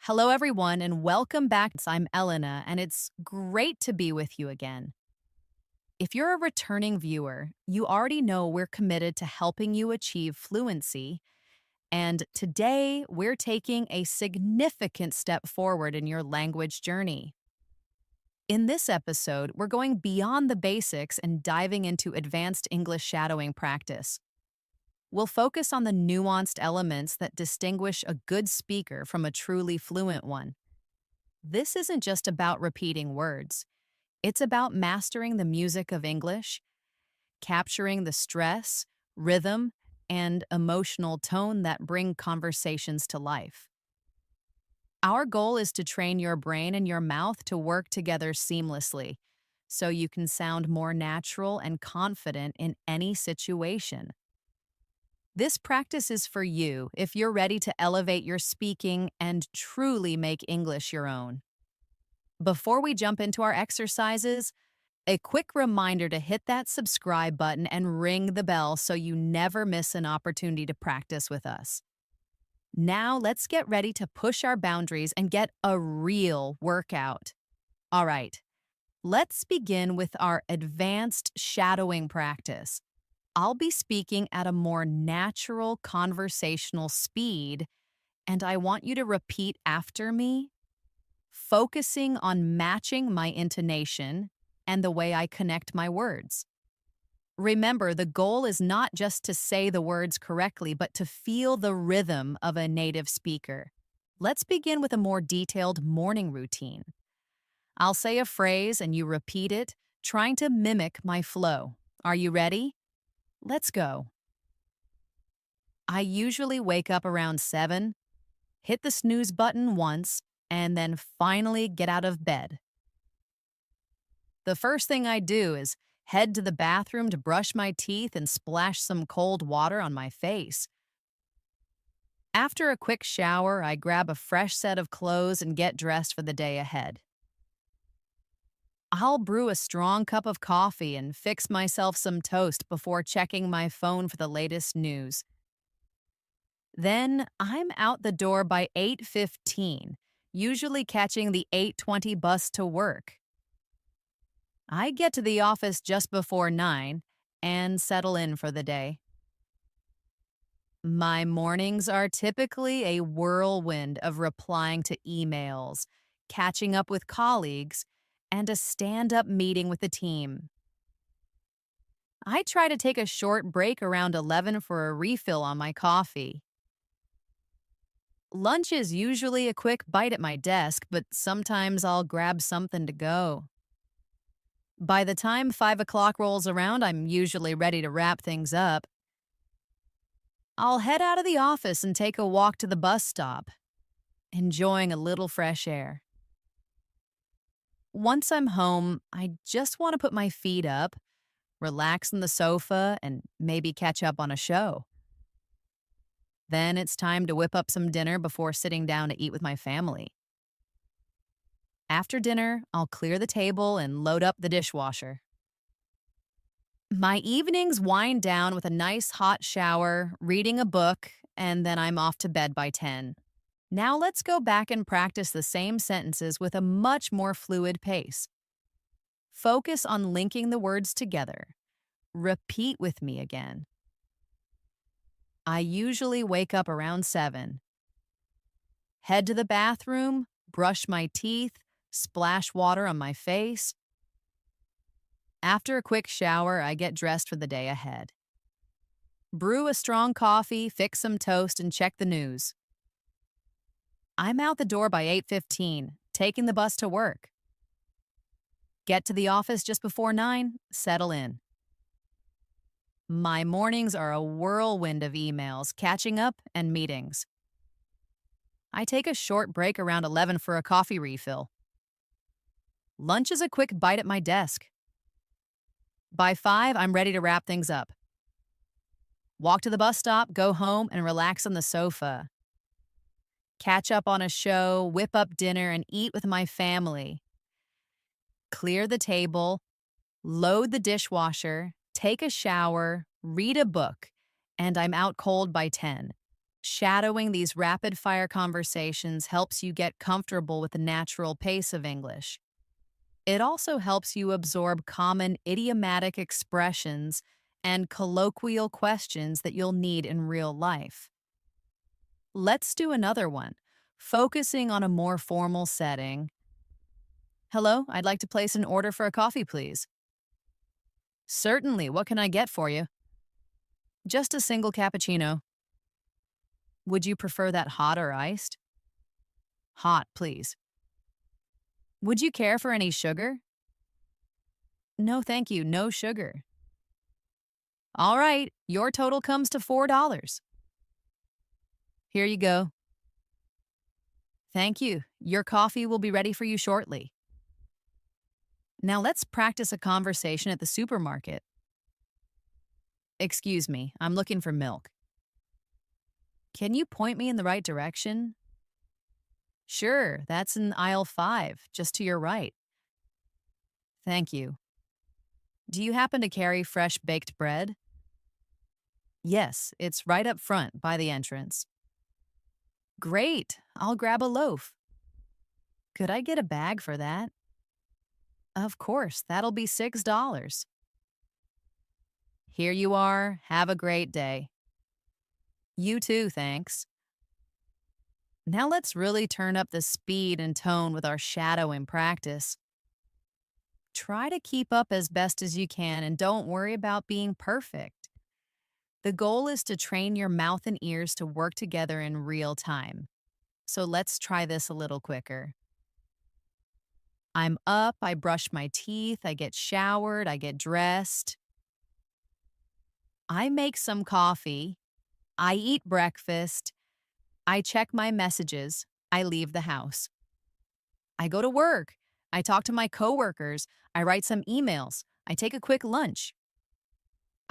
Hello, everyone, and welcome back. I'm Elena, and it's great to be with you again. If you're a returning viewer, you already know we're committed to helping you achieve fluency, and today we're taking a significant step forward in your language journey. In this episode, we're going beyond the basics and diving into advanced English shadowing practice. We'll focus on the nuanced elements that distinguish a good speaker from a truly fluent one. This isn't just about repeating words. It's about mastering the music of English, capturing the stress, rhythm, and emotional tone that bring conversations to life. Our goal is to train your brain and your mouth to work together seamlessly so you can sound more natural and confident in any situation. This practice is for you if you're ready to elevate your speaking and truly make English your own. Before we jump into our exercises, a quick reminder to hit that subscribe button and ring the bell so you never miss an opportunity to practice with us. Now let's get ready to push our boundaries and get a real workout. All right, let's begin with our advanced shadowing practice. I'll be speaking at a more natural conversational speed, and I want you to repeat after me, focusing on matching my intonation and the way I connect my words. Remember, the goal is not just to say the words correctly, but to feel the rhythm of a native speaker. Let's begin with a more detailed morning routine. I'll say a phrase and you repeat it, trying to mimic my flow. Are you ready? Let's go. I usually wake up around 7, hit the snooze button once, and then finally get out of bed. The first thing I do is head to the bathroom to brush my teeth and splash some cold water on my face. After a quick shower, I grab a fresh set of clothes and get dressed for the day ahead. I'll brew a strong cup of coffee and fix myself some toast before checking my phone for the latest news. Then I'm out the door by 8:15, usually catching the 8:20 bus to work. I get to the office just before 9 and settle in for the day. My mornings are typically a whirlwind of replying to emails, catching up with colleagues, and a stand-up meeting with the team. I try to take a short break around 11 for a refill on my coffee. Lunch is usually a quick bite at my desk, but sometimes I'll grab something to go. By the time 5 o'clock rolls around, I'm usually ready to wrap things up. I'll head out of the office and take a walk to the bus stop, enjoying a little fresh air. Once I'm home, I just want to put my feet up, relax on the sofa, and maybe catch up on a show. Then it's time to whip up some dinner before sitting down to eat with my family. After dinner, I'll clear the table and load up the dishwasher. My evenings wind down with a nice hot shower, reading a book, and then I'm off to bed by 10. Now let's go back and practice the same sentences with a much more fluid pace. Focus on linking the words together. Repeat with me again. I usually wake up around 7. Head to the bathroom, brush my teeth, splash water on my face. After a quick shower, I get dressed for the day ahead. Brew a strong coffee, fix some toast, and check the news. I'm out the door by 8:15, taking the bus to work. Get to the office just before 9, settle in. My mornings are a whirlwind of emails, catching up, and meetings. I take a short break around 11 for a coffee refill. Lunch is a quick bite at my desk. By 5, I'm ready to wrap things up. Walk to the bus stop, go home, and relax on the sofa. Catch up on a show, whip up dinner, and eat with my family. Clear the table, load the dishwasher, take a shower, read a book, and I'm out cold by 10. Shadowing these rapid fire conversations helps you get comfortable with the natural pace of English. It also helps you absorb common idiomatic expressions and colloquial questions that you'll need in real life. Let's do another one, focusing on a more formal setting. Hello, I'd like to place an order for a coffee, please. Certainly, what can I get for you? Just a single cappuccino. Would you prefer that hot or iced? Hot, please. Would you care for any sugar? No, thank you, no sugar. All right, your total comes to $4. Here you go. Thank you. Your coffee will be ready for you shortly. Now let's practice a conversation at the supermarket. Excuse me, I'm looking for milk. Can you point me in the right direction? Sure, that's in aisle 5, just to your right. Thank you. Do you happen to carry fresh baked bread? Yes, it's right up front by the entrance. Great, I'll grab a loaf. Could I get a bag for that? Of course, that'll be $6. Here you are. Have a great day. You too, thanks. Now let's really turn up the speed and tone with our shadowing practice. Try to keep up as best as you can and don't worry about being perfect. The goal is to train your mouth and ears to work together in real time. So let's try this a little quicker. I'm up, I brush my teeth, I get showered, I get dressed. I make some coffee. I eat breakfast. I check my messages. I leave the house. I go to work. I talk to my coworkers. I write some emails. I take a quick lunch.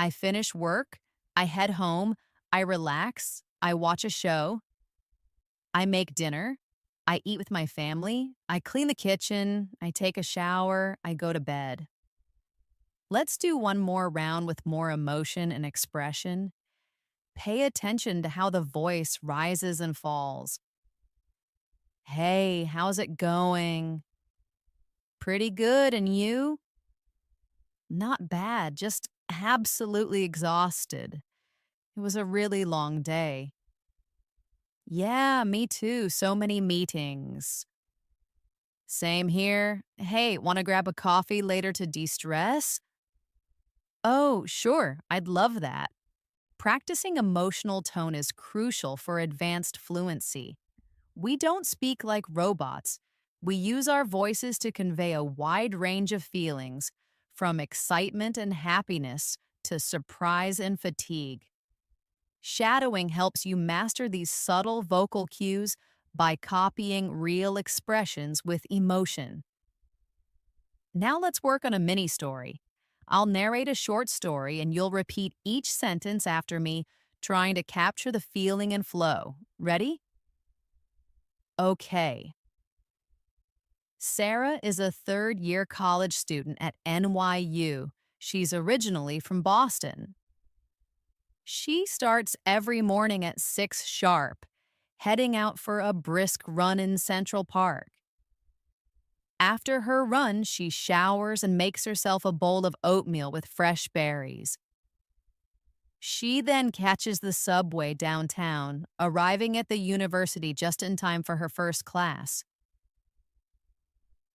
I finish work. I head home. I relax. I watch a show. I make dinner. I eat with my family. I clean the kitchen. I take a shower. I go to bed. Let's do one more round with more emotion and expression. Pay attention to how the voice rises and falls. Hey, how's it going? Pretty good, and you? Not bad, just absolutely exhausted. It was a really long day. Yeah, me too, so many meetings. Same here. Hey, want to grab a coffee later to de-stress? Oh, sure, I'd love that. Practicing emotional tone is crucial for advanced fluency. We don't speak like robots. We use our voices to convey a wide range of feelings, from excitement and happiness to surprise and fatigue. Shadowing helps you master these subtle vocal cues by copying real expressions with emotion. Now let's work on a mini story. I'll narrate a short story and you'll repeat each sentence after me, trying to capture the feeling and flow. Ready? Okay. Sarah is a third-year college student at NYU. She's originally from Boston. She starts every morning at 6 sharp, heading out for a brisk run in Central Park. After her run, she showers and makes herself a bowl of oatmeal with fresh berries. She then catches the subway downtown, arriving at the university just in time for her first class.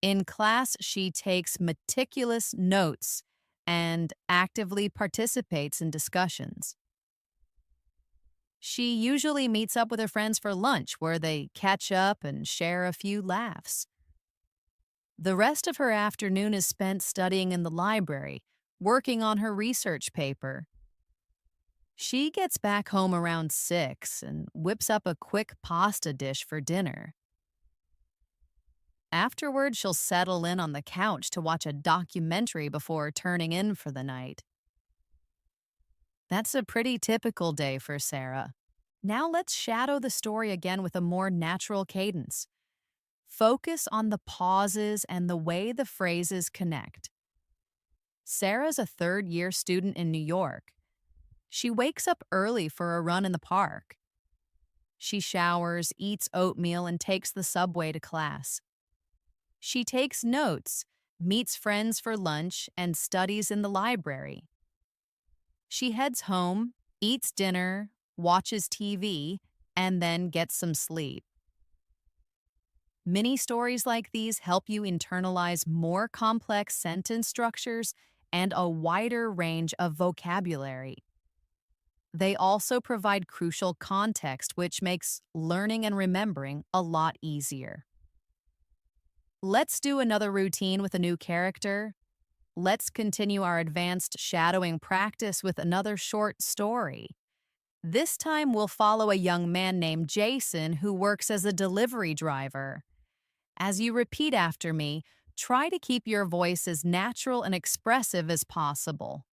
In class, she takes meticulous notes and actively participates in discussions. She usually meets up with her friends for lunch, where they catch up and share a few laughs. The rest of her afternoon is spent studying in the library, working on her research paper. She gets back home around 6 and whips up a quick pasta dish for dinner. Afterward, she'll settle in on the couch to watch a documentary before turning in for the night. That's a pretty typical day for Sarah. Now let's shadow the story again with a more natural cadence. Focus on the pauses and the way the phrases connect. Sarah's a third-year student in New York. She wakes up early for a run in the park. She showers, eats oatmeal, and takes the subway to class. She takes notes, meets friends for lunch, and studies in the library. She heads home, eats dinner, watches TV, and then gets some sleep. Mini stories like these help you internalize more complex sentence structures and a wider range of vocabulary. They also provide crucial context, which makes learning and remembering a lot easier. Let's do another routine with a new character. Let's continue our advanced shadowing practice with another short story. This time we'll follow a young man named Jason who works as a delivery driver. As you repeat after me, try to keep your voice as natural and expressive as possible.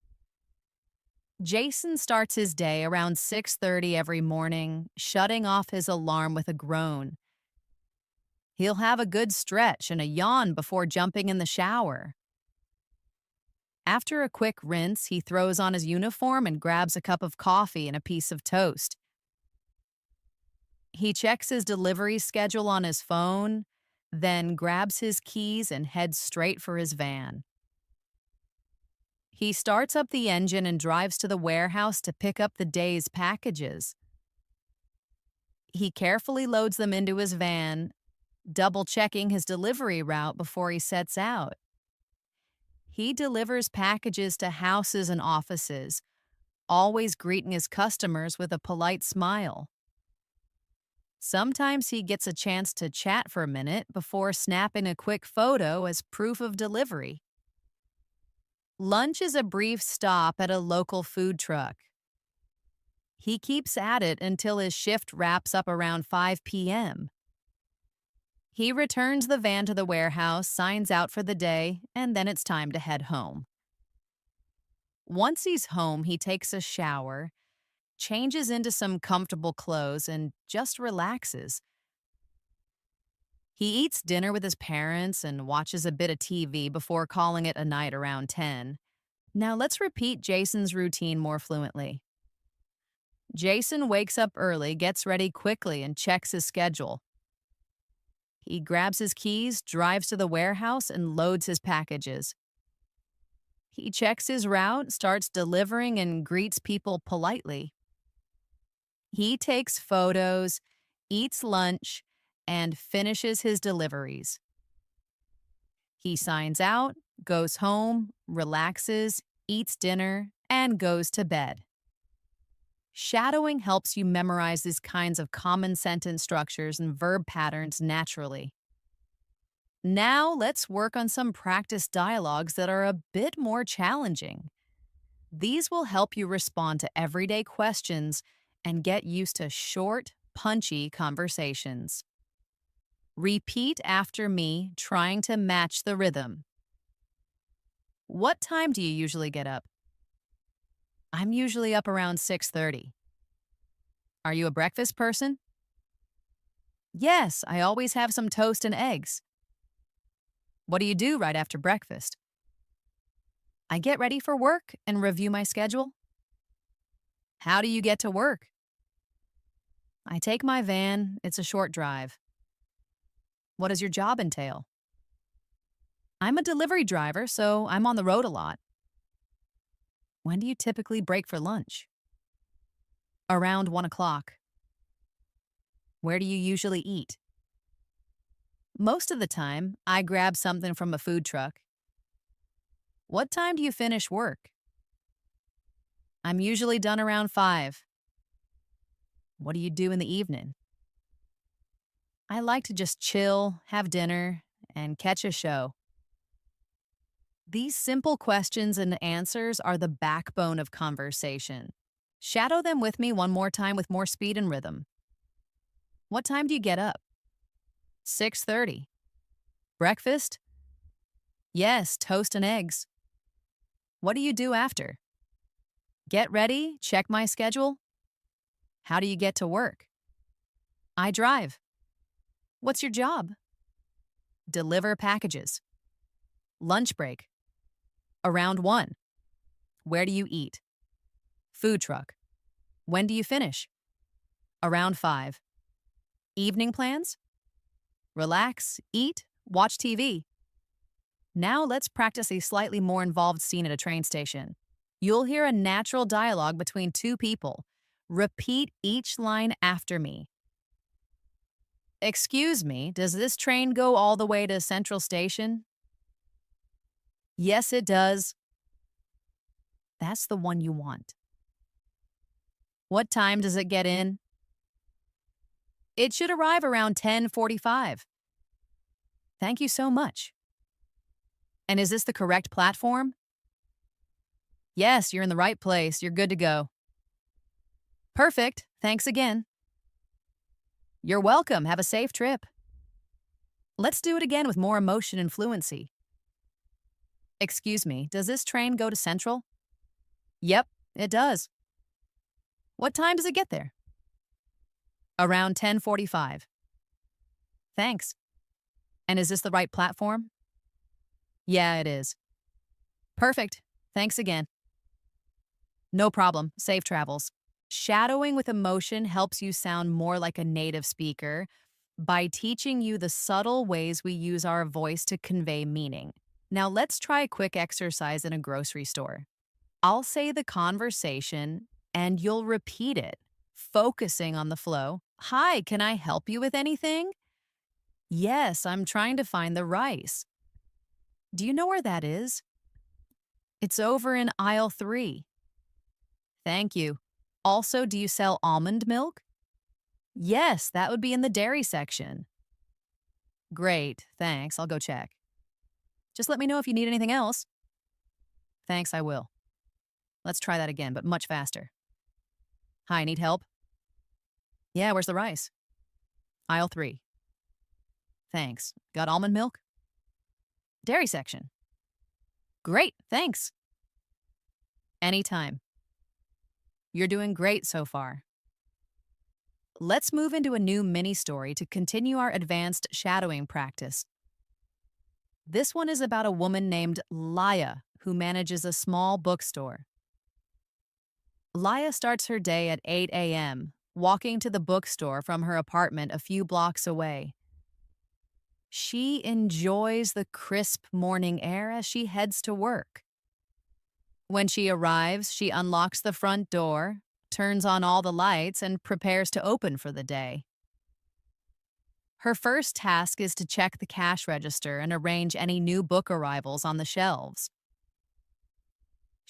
Jason starts his day around 6:30 every morning, shutting off his alarm with a groan. He'll have a good stretch and a yawn before jumping in the shower. After a quick rinse, he throws on his uniform and grabs a cup of coffee and a piece of toast. He checks his delivery schedule on his phone, then grabs his keys and heads straight for his van. He starts up the engine and drives to the warehouse to pick up the day's packages. He carefully loads them into his van, double-checking his delivery route before he sets out. He delivers packages to houses and offices, always greeting his customers with a polite smile. Sometimes he gets a chance to chat for a minute before snapping a quick photo as proof of delivery. Lunch is a brief stop at a local food truck. He keeps at it until his shift wraps up around 5 p.m. He returns the van to the warehouse, signs out for the day, and then it's time to head home. Once he's home, he takes a shower, changes into some comfortable clothes, and just relaxes. He eats dinner with his parents and watches a bit of TV before calling it a night around 10. Now let's repeat Jason's routine more fluently. Jason wakes up early, gets ready quickly, and checks his schedule. He grabs his keys, drives to the warehouse, and loads his packages. He checks his route, starts delivering, and greets people politely. He takes photos, eats lunch, and finishes his deliveries. He signs out, goes home, relaxes, eats dinner, and goes to bed. Shadowing helps you memorize these kinds of common sentence structures and verb patterns naturally. Now let's work on some practice dialogues that are a bit more challenging. These will help you respond to everyday questions and get used to short, punchy conversations. Repeat after me, trying to match the rhythm. What time do you usually get up? I'm usually up around 6:30. Are you a breakfast person? Yes, I always have some toast and eggs. What do you do right after breakfast? I get ready for work and review my schedule. How do you get to work? I take my van, it's a short drive. What does your job entail? I'm a delivery driver, so I'm on the road a lot. When do you typically break for lunch? Around 1 o'clock. Where do you usually eat? Most of the time, I grab something from a food truck. What time do you finish work? I'm usually done around 5. What do you do in the evening? I like to just chill, have dinner, and catch a show. These simple questions and answers are the backbone of conversation. Shadow them with me one more time with more speed and rhythm. What time do you get up? 6:30. Breakfast? Yes, toast and eggs. What do you do after? Get ready, check my schedule. How do you get to work? I drive. What's your job? Deliver packages. Lunch break. Around 1. Where do you eat? Food truck. When do you finish? Around 5. Evening plans? Relax, eat, watch TV. Now let's practice a slightly more involved scene at a train station. You'll hear a natural dialogue between two people. Repeat each line after me. Excuse me, does this train go all the way to Central Station? Yes, it does. That's the one you want. What time does it get in? It should arrive around 10:45. Thank you so much. And is this the correct platform? Yes, you're in the right place. You're good to go. Perfect. Thanks again. You're welcome. Have a safe trip. Let's do it again with more emotion and fluency. Excuse me, does this train go to Central? Yep, it does. What time does it get there? Around 10:45. Thanks. And is this the right platform? Yeah, it is. Perfect. Thanks again. No problem. Safe travels. Shadowing with emotion helps you sound more like a native speaker by teaching you the subtle ways we use our voice to convey meaning. Now let's try a quick exercise in a grocery store. I'll say the conversation and you'll repeat it, focusing on the flow. Hi, can I help you with anything? Yes, I'm trying to find the rice. Do you know where that is? It's over in aisle 3. Thank you. Also, do you sell almond milk? Yes, that would be in the dairy section. Great, thanks. I'll go check. Just let me know if you need anything else. Thanks, I will. Let's try that again, but much faster. Hi, need help? Yeah, where's the rice? Aisle 3. Thanks. Got almond milk? Dairy section. Great, thanks. Anytime. You're doing great so far. Let's move into a new mini story to continue our advanced shadowing practice. This one is about a woman named Laya who manages a small bookstore. Laya starts her day at 8 a.m., walking to the bookstore from her apartment a few blocks away. She enjoys the crisp morning air as she heads to work. When she arrives, she unlocks the front door, turns on all the lights, and prepares to open for the day. Her first task is to check the cash register and arrange any new book arrivals on the shelves.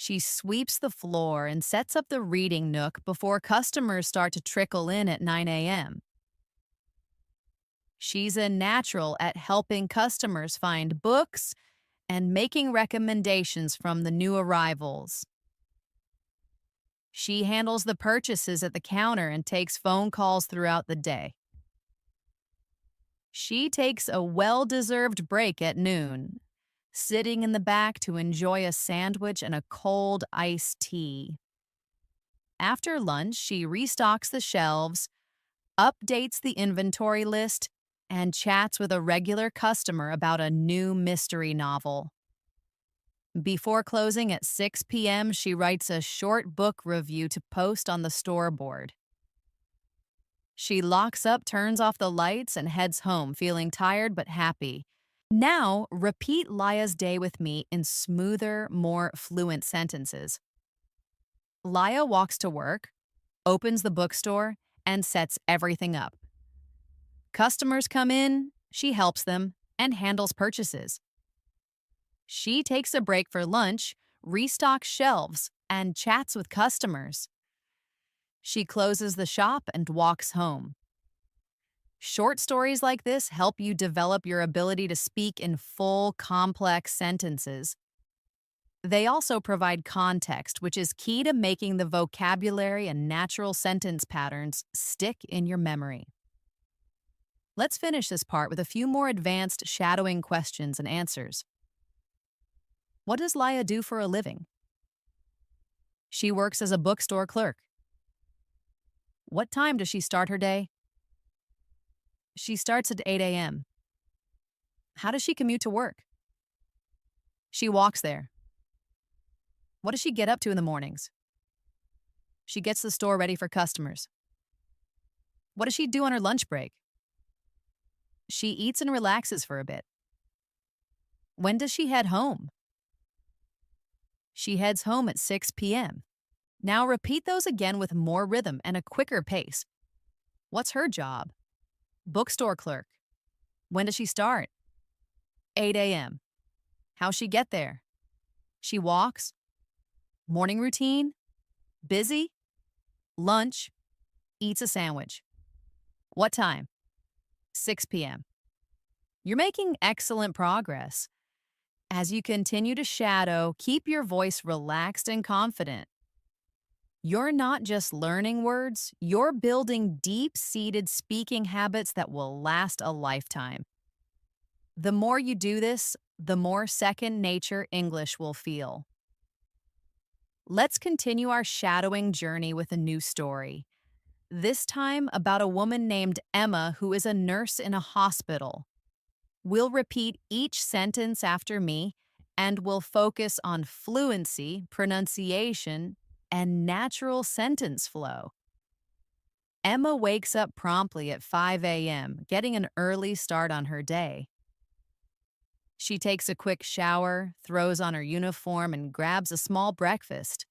She sweeps the floor and sets up the reading nook before customers start to trickle in at 9 a.m. She's a natural at helping customers find books and making recommendations from the new arrivals. She handles the purchases at the counter and takes phone calls throughout the day. She takes a well-deserved break at noon, sitting in the back to enjoy a sandwich and a cold iced tea. After lunch, she restocks the shelves, updates the inventory list, and chats with a regular customer about a new mystery novel. Before closing at 6 p.m., she writes a short book review to post on the store board. She locks up, turns off the lights, and heads home, feeling tired but happy. Now, repeat Laya's day with me in smoother, more fluent sentences. Laya walks to work, opens the bookstore, and sets everything up. Customers come in, she helps them, and handles purchases. She takes a break for lunch, restocks shelves, and chats with customers. She closes the shop and walks home. Short stories like this help you develop your ability to speak in full, complex sentences. They also provide context, which is key to making the vocabulary and natural sentence patterns stick in your memory. Let's finish this part with a few more advanced shadowing questions and answers. What does Laya do for a living? She works as a bookstore clerk. What time does she start her day? She starts at 8 a.m. How does she commute to work? She walks there. What does she get up to in the mornings? She gets the store ready for customers. What does she do on her lunch break? She eats and relaxes for a bit. When does she head home? She heads home at 6 p.m. Now repeat those again with more rhythm and a quicker pace. What's her job? Bookstore clerk. When does she start? 8 a.m. How's she get there? She walks. Morning routine? Busy? Lunch? Eats a sandwich. What time? 6 p.m. You're making excellent progress. As you continue to shadow, keep your voice relaxed and confident. You're not just learning words, you're building deep-seated speaking habits that will last a lifetime. The more you do this, the more second nature English will feel. Let's continue our shadowing journey with a new story. This time about a woman named Emma who is a nurse in a hospital. We'll repeat each sentence after me, and we'll focus on fluency, pronunciation, and natural sentence flow. Emma wakes up promptly at 5 a.m., getting an early start on her day. She takes a quick shower, throws on her uniform, and grabs a small breakfast.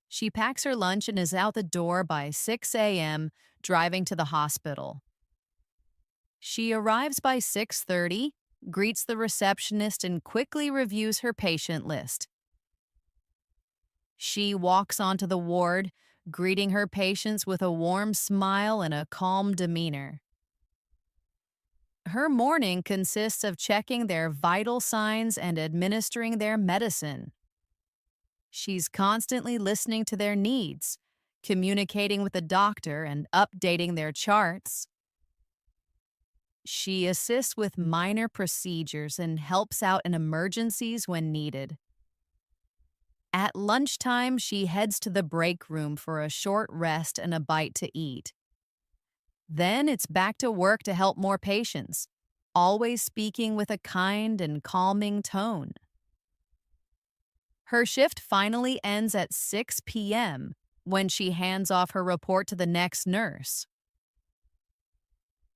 She packs her lunch and is out the door by 6 a.m., driving to the hospital. She arrives by 6:30, greets the receptionist, and quickly reviews her patient list. She walks onto the ward, greeting her patients with a warm smile and a calm demeanor. Her morning consists of checking their vital signs and administering their medicine. She's constantly listening to their needs, communicating with the doctor, and updating their charts. She assists with minor procedures and helps out in emergencies when needed. At lunchtime, she heads to the break room for a short rest and a bite to eat. Then it's back to work to help more patients, always speaking with a kind and calming tone. Her shift finally ends at 6 p.m. when she hands off her report to the next nurse.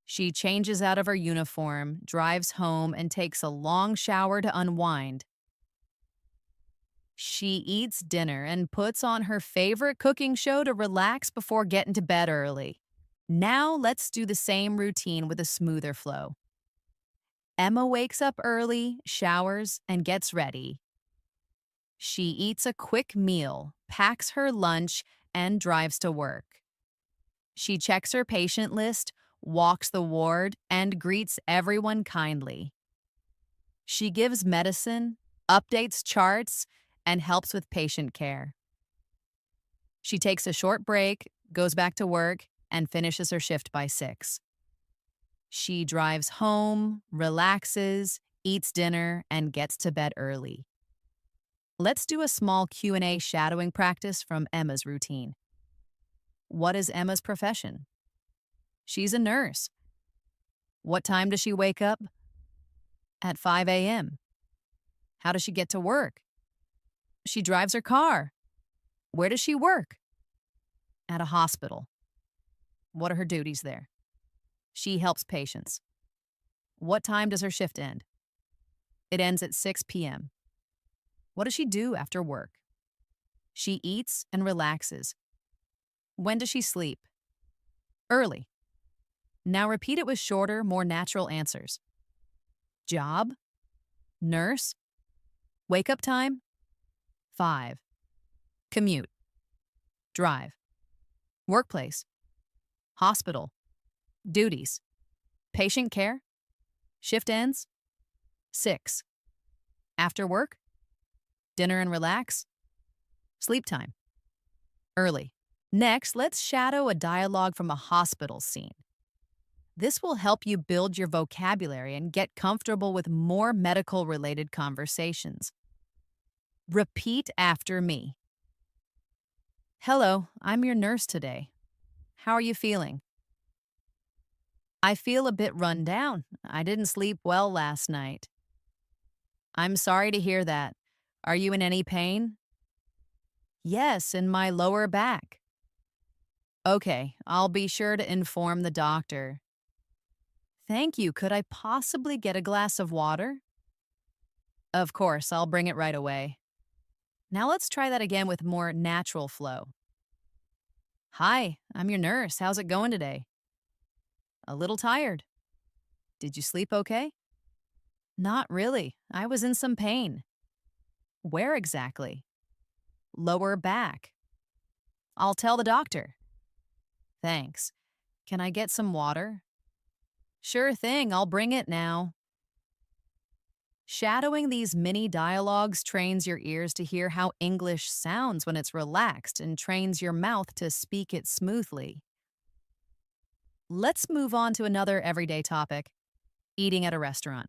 She changes out of her uniform, drives home, and takes a long shower to unwind. She eats dinner and puts on her favorite cooking show to relax before getting to bed early. Now let's do the same routine with a smoother flow. Emma wakes up early, showers, and gets ready. She eats a quick meal, packs her lunch, and drives to work. She checks her patient list, walks the ward, and greets everyone kindly. She gives medicine, updates charts, and helps with patient care. She takes a short break, goes back to work, and finishes her shift by 6. She drives home, relaxes, eats dinner, and gets to bed early. Let's do a small Q&A shadowing practice from Emma's routine. What is Emma's profession? She's a nurse. What time does she wake up? At 5 a.m. How does she get to work? She drives her car. Where does she work? At a hospital. What are her duties there? She helps patients. What time does her shift end? It ends at 6 p.m. What does she do after work? She eats and relaxes. When does she sleep? Early. Now repeat it with shorter, more natural answers. Job? Nurse? Wake up time? 5. Commute. Drive. Workplace. Hospital. Duties. Patient care. Shift ends. 6. After work. Dinner and relax. Sleep time. Early. Next, let's shadow a dialogue from a hospital scene. This will help you build your vocabulary and get comfortable with more medical-related conversations. Repeat after me. Hello, I'm your nurse today. How are you feeling? I feel a bit run down. I didn't sleep well last night. I'm sorry to hear that. Are you in any pain? Yes, in my lower back. Okay, I'll be sure to inform the doctor. Thank you. Could I possibly get a glass of water? Of course, I'll bring it right away. Now let's try that again with more natural flow. Hi, I'm your nurse. How's it going today? A little tired. Did you sleep okay? Not really. I was in some pain. Where exactly? Lower back. I'll tell the doctor. Thanks. Can I get some water? Sure thing, I'll bring it now. Shadowing these mini dialogues trains your ears to hear how English sounds when it's relaxed and trains your mouth to speak it smoothly. Let's move on to another everyday topic, eating at a restaurant.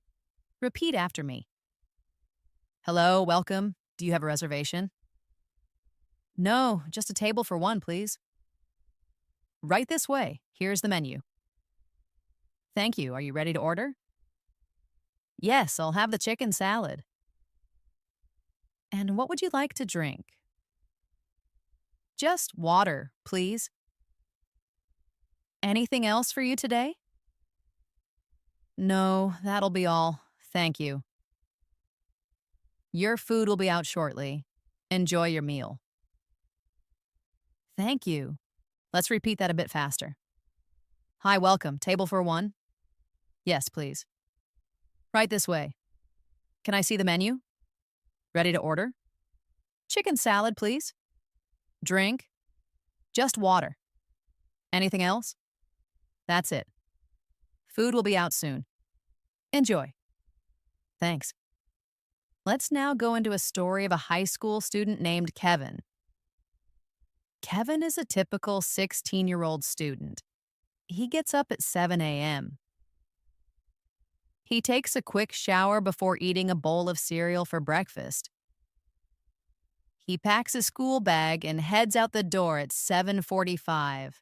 Repeat after me. Hello, welcome. Do you have a reservation? No, just a table for one, please. Right this way. Here's the menu. Thank you. Are you ready to order? Yes, I'll have the chicken salad. And what would you like to drink? Just water, please. Anything else for you today? No, that'll be all. Thank you. Your food will be out shortly. Enjoy your meal. Thank you. Let's repeat that a bit faster. Hi, welcome. Table for one? Yes, please. Right this way. Can I see the menu? Ready to order? Chicken salad, please. Drink? Just water. Anything else? That's it. Food will be out soon. Enjoy. Thanks. Let's now go into a story of a high school student named Kevin. Kevin is a typical 16-year-old student. He gets up at 7 a.m. He takes a quick shower before eating a bowl of cereal for breakfast. He packs his school bag and heads out the door at 7:45.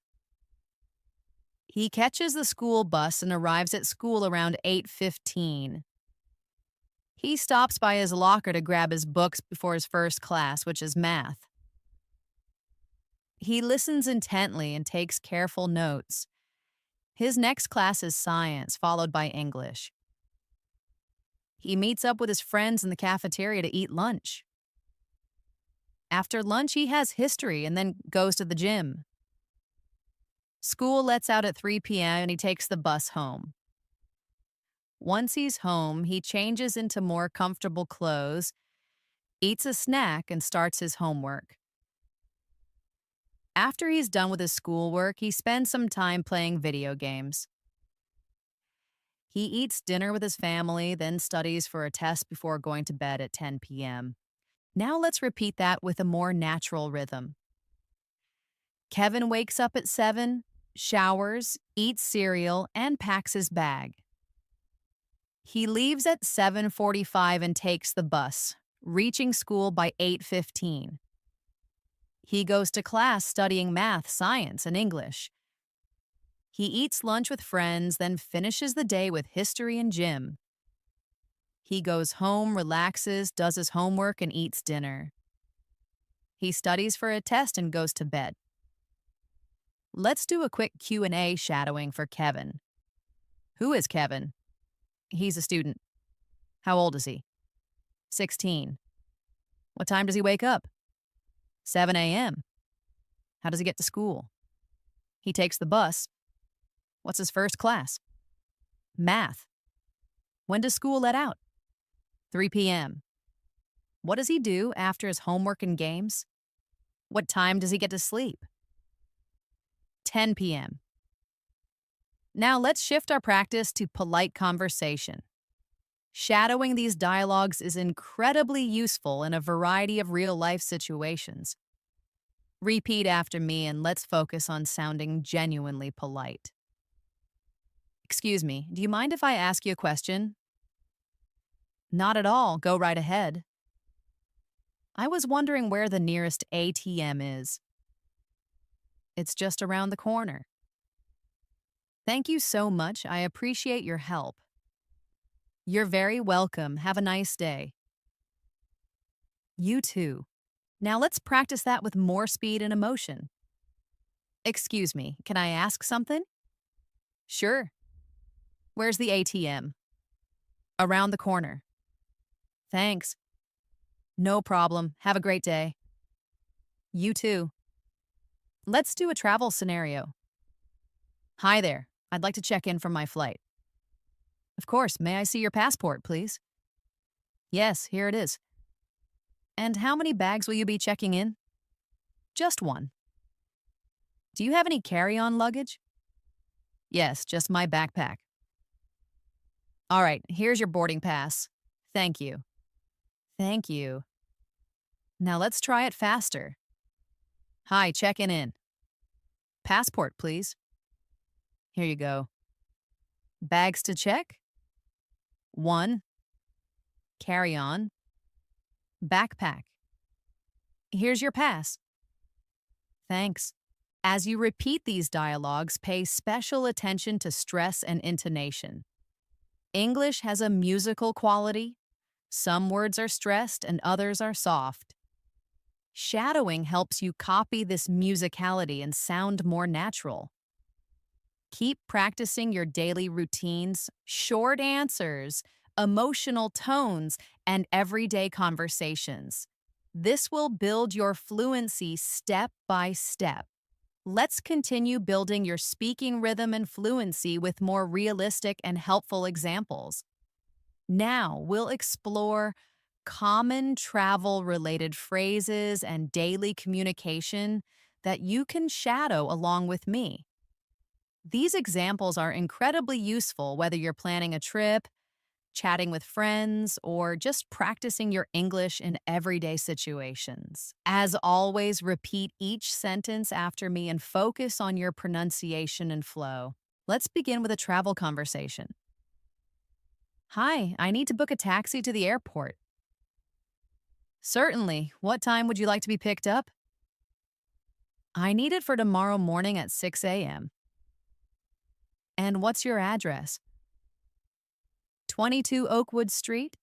He catches the school bus and arrives at school around 8:15. He stops by his locker to grab his books before his first class, which is math. He listens intently and takes careful notes. His next class is science, followed by English. He meets up with his friends in the cafeteria to eat lunch. After lunch, he has history and then goes to the gym. School lets out at 3 p.m. and he takes the bus home. Once he's home, he changes into more comfortable clothes, eats a snack, and starts his homework. After he's done with his schoolwork, he spends some time playing video games. He eats dinner with his family, then studies for a test before going to bed at 10 p.m. Now let's repeat that with a more natural rhythm. Kevin wakes up at 7, showers, eats cereal, and packs his bag. He leaves at 7:45 and takes the bus, reaching school by 8:15. He goes to class studying math, science, and English. He eats lunch with friends, then finishes the day with history and gym. He goes home, relaxes, does his homework, and eats dinner. He studies for a test and goes to bed. Let's do a quick Q&A shadowing for Kevin. Who is Kevin? He's a student. How old is he? 16. What time does he wake up? 7 a.m. How does he get to school? He takes the bus. What's his first class? Math. When does school let out? 3 p.m. What does he do after his homework and games? What time does he get to sleep? 10 p.m. Now let's shift our practice to polite conversation. Shadowing these dialogues is incredibly useful in a variety of real-life situations. Repeat after me and let's focus on sounding genuinely polite. Excuse me, do you mind if I ask you a question? Not at all, go right ahead. I was wondering where the nearest ATM is. It's just around the corner. Thank you so much. I appreciate your help. You're very welcome. Have a nice day. You too. Now let's practice that with more speed and emotion. Excuse me, can I ask something? Sure. Where's the ATM? Around the corner. Thanks. No problem. Have a great day. You too. Let's do a travel scenario. Hi there. I'd like to check in from my flight. Of course. May I see your passport, please? Yes, here it is. And how many bags will you be checking in? Just one. Do you have any carry-on luggage? Yes, just my backpack. All right, here's your boarding pass. Thank you. Thank you. Now let's try it faster. Hi, checking in. Passport, please. Here you go. Bags to check? One. Carry-on. Backpack. Here's your pass. Thanks. As you repeat these dialogues, pay special attention to stress and intonation. English has a musical quality. Some words are stressed and others are soft. Shadowing helps you copy this musicality and sound more natural. Keep practicing your daily routines, short answers, emotional tones, and everyday conversations. This will build your fluency step by step. Let's continue building your speaking rhythm and fluency with more realistic and helpful examples. Now, we'll explore common travel-related phrases and daily communication that you can shadow along with me. These examples are incredibly useful whether you're planning a trip, chatting with friends, or just practicing your English in everyday situations. As always, repeat each sentence after me and focus on your pronunciation and flow. Let's begin with a travel conversation. Hi, I need to book a taxi to the airport. Certainly. What time would you like to be picked up? I need it for tomorrow morning at 6 a.m. And what's your address? 22 Oakwood Street?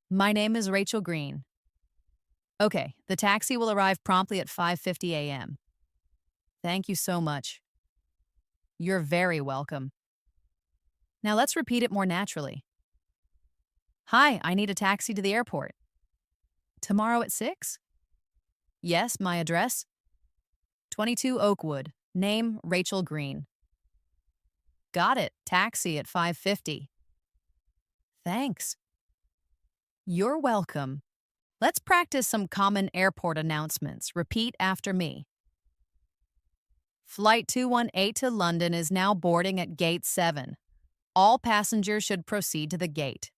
My name is Rachel Green. Okay, the taxi will arrive promptly at 5:50 a.m. Thank you so much. You're very welcome. Now let's repeat it more naturally. Hi, I need a taxi to the airport. Tomorrow at 6? Yes, my address? 22 Oakwood. Name, Rachel Green. Got it. Taxi at 5:50. Thanks. You're welcome. Let's practice some common airport announcements. Repeat after me. Flight 218 to London is now boarding at Gate 7. All passengers should proceed to the gate.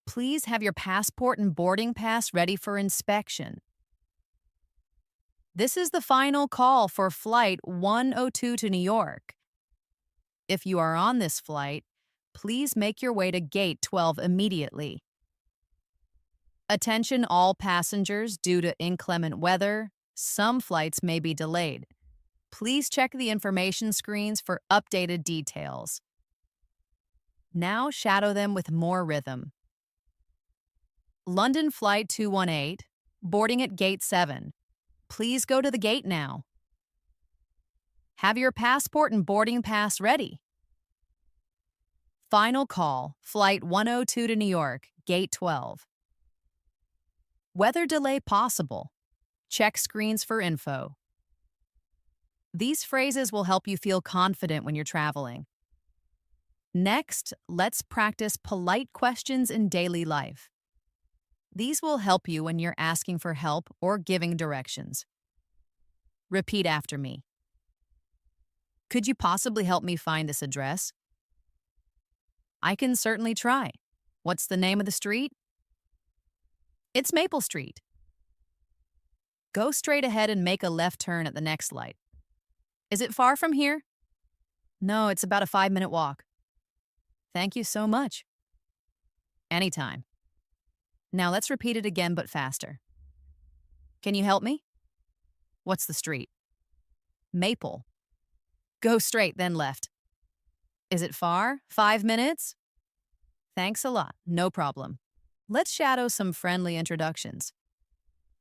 Please have your passport and boarding pass ready for inspection. This is the final call for Flight 102 to New York. If you are on this flight, please make your way to Gate 12 immediately. Attention all passengers, due to inclement weather, some flights may be delayed. Please check the information screens for updated details. Now shadow them with more rhythm. London Flight 218, boarding at Gate 7. Please go to the gate now. Have your passport and boarding pass ready. Final call, Flight 102 to New York, Gate 12. Weather delay possible. Check screens for info. These phrases will help you feel confident when you're traveling. Next, let's practice polite questions in daily life. These will help you when you're asking for help or giving directions. Repeat after me. Could you possibly help me find this address? I can certainly try. What's the name of the street? It's Maple Street. Go straight ahead and make a left turn at the next light. Is it far from here? No, it's about a 5-minute walk. Thank you so much. Anytime. Now let's repeat it again, but faster. Can you help me? What's the street? Maple. Go straight, then left. Is it far? 5 minutes? Thanks a lot. No problem. Let's shadow some friendly introductions.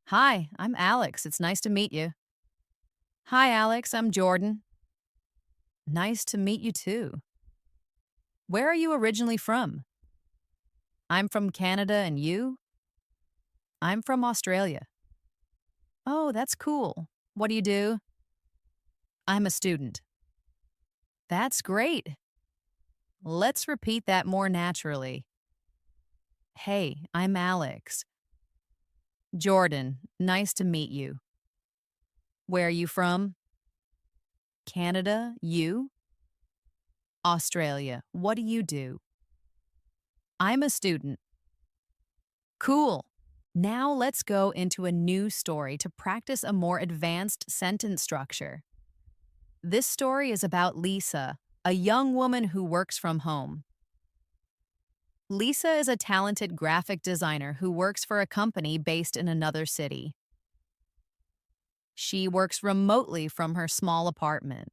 Hi, I'm Alex. It's nice to meet you. Hi, Alex. I'm Jordan. Nice to meet you too. Where are you originally from? I'm from Canada, and you? I'm from Australia. Oh, that's cool. What do you do? I'm a student. That's great. Let's repeat that more naturally. Hey, I'm Alex. Jordan, nice to meet you. Where are you from? Canada, you? Australia, what do you do? I'm a student. Cool. Now let's go into a new story to practice a more advanced sentence structure. This story is about Lisa, a young woman who works from home. Lisa is a talented graphic designer who works for a company based in another city. She works remotely from her small apartment.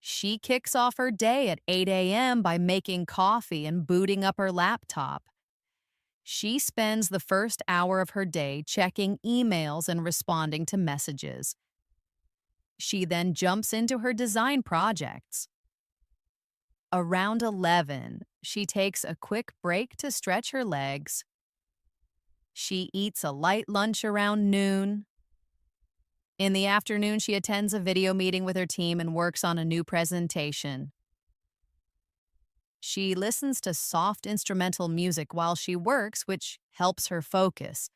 She kicks off her day at 8 a.m. by making coffee and booting up her laptop. She spends the first hour of her day checking emails and responding to messages. She then jumps into her design projects. Around 11, she takes a quick break to stretch her legs. She eats a light lunch around noon. In the afternoon, she attends a video meeting with her team and works on a new presentation. She listens to soft instrumental music while she works, which helps her focus.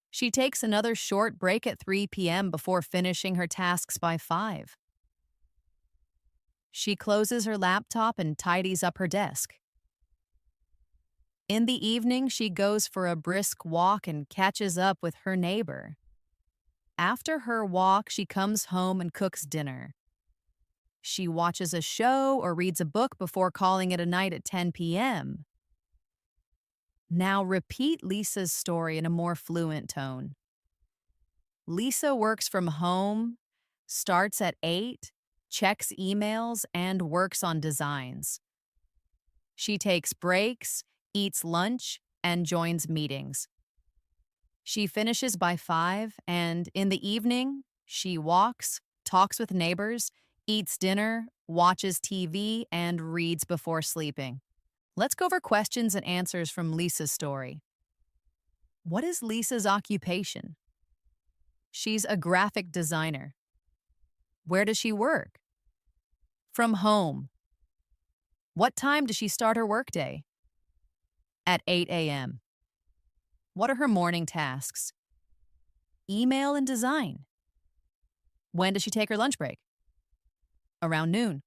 She takes another short break at 3 p.m. before finishing her tasks by 5. She closes her laptop and tidies up her desk. In the evening, she goes for a brisk walk and catches up with her neighbor. After her walk, she comes home and cooks dinner. She watches a show or reads a book before calling it a night at 10 p.m. Now repeat Lisa's story in a more fluent tone. Lisa works from home, starts at 8, checks emails, and works on designs. She takes breaks, eats lunch, and joins meetings. She finishes by 5, and in the evening, she walks, talks with neighbors, eats dinner, watches TV, and reads before sleeping. Let's go over questions and answers from Lisa's story. What is Lisa's occupation? She's a graphic designer. Where does she work? From home. What time does she start her workday? At 8 a.m. What are her morning tasks? Email and design. When does she take her lunch break? Around noon.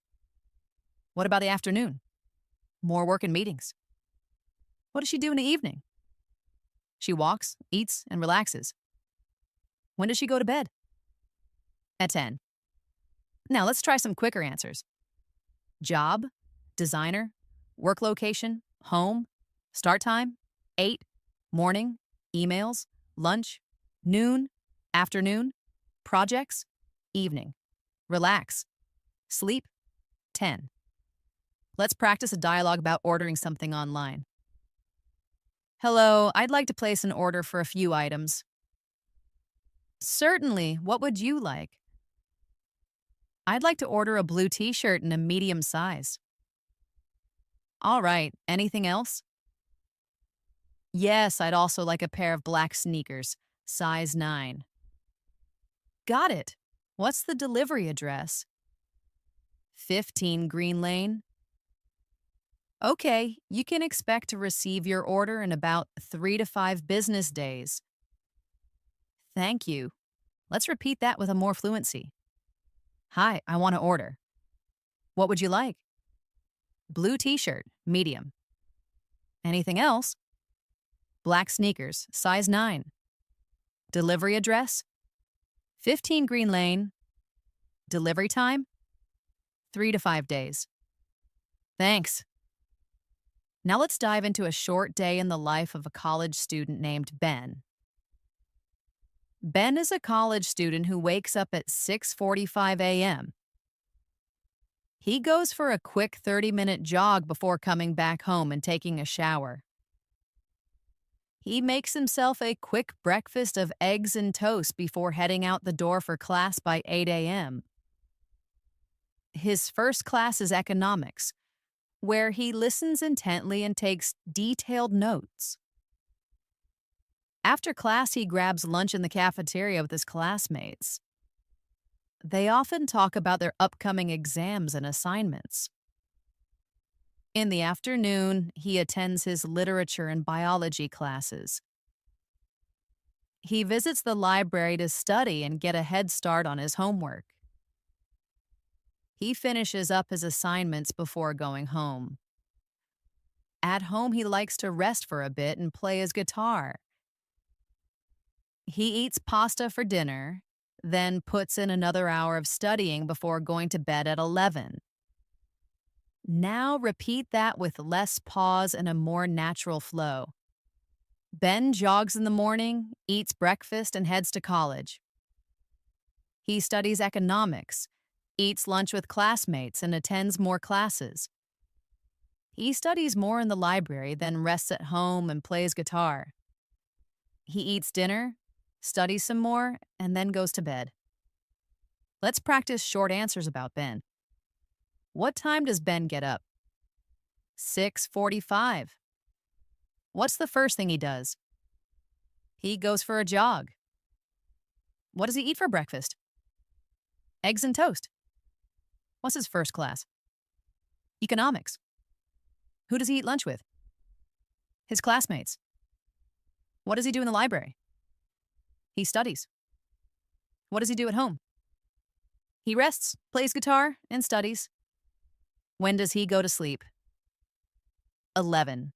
What about the afternoon? More work and meetings. What does she do in the evening? She walks, eats, and relaxes. When does she go to bed? At 10. Now let's try some quicker answers. Job, designer, work location, home, start time, 8, morning, emails, lunch, noon, afternoon, projects, evening, relax, sleep, 10. Let's practice a dialogue about ordering something online. Hello, I'd like to place an order for a few items. Certainly, what would you like? I'd like to order a blue t-shirt in a medium size. All right, anything else? Yes, I'd also like a pair of black sneakers, size 9. Got it. What's the delivery address? 15 Green Lane. Okay, you can expect to receive your order in about 3 to 5 business days. Thank you. Let's repeat that with a more fluency. Hi, I want to order. What would you like? Blue t-shirt, medium. Anything else? Black sneakers, size 9. Delivery address? 15 Green Lane. Delivery time? 3 to 5 days. Thanks. Now let's dive into a short day in the life of a college student named Ben. Ben is a college student who wakes up at 6:45 a.m. He goes for a quick 30-minute jog before coming back home and taking a shower. He makes himself a quick breakfast of eggs and toast before heading out the door for class by 8 a.m. His first class is economics, where he listens intently and takes detailed notes. After class, he grabs lunch in the cafeteria with his classmates. They often talk about their upcoming exams and assignments. In the afternoon, he attends his literature and biology classes. He visits the library to study and get a head start on his homework. He finishes up his assignments before going home. At home, he likes to rest for a bit and play his guitar. He eats pasta for dinner, then puts in another hour of studying before going to bed at 11. Now repeat that with less pause and a more natural flow. Ben jogs in the morning, eats breakfast, and heads to college. He studies economics, eats lunch with classmates, and attends more classes. He studies more in the library, then rests at home and plays guitar. He eats dinner, studies some more, and then goes to bed. Let's practice short answers about Ben. What time does Ben get up? 6:45. What's the first thing he does? He goes for a jog. What does he eat for breakfast? Eggs and toast. What's his first class? Economics. Who does he eat lunch with? His classmates. What does he do in the library? He studies. What does he do at home? He rests, plays guitar, and studies. When does he go to sleep? 11.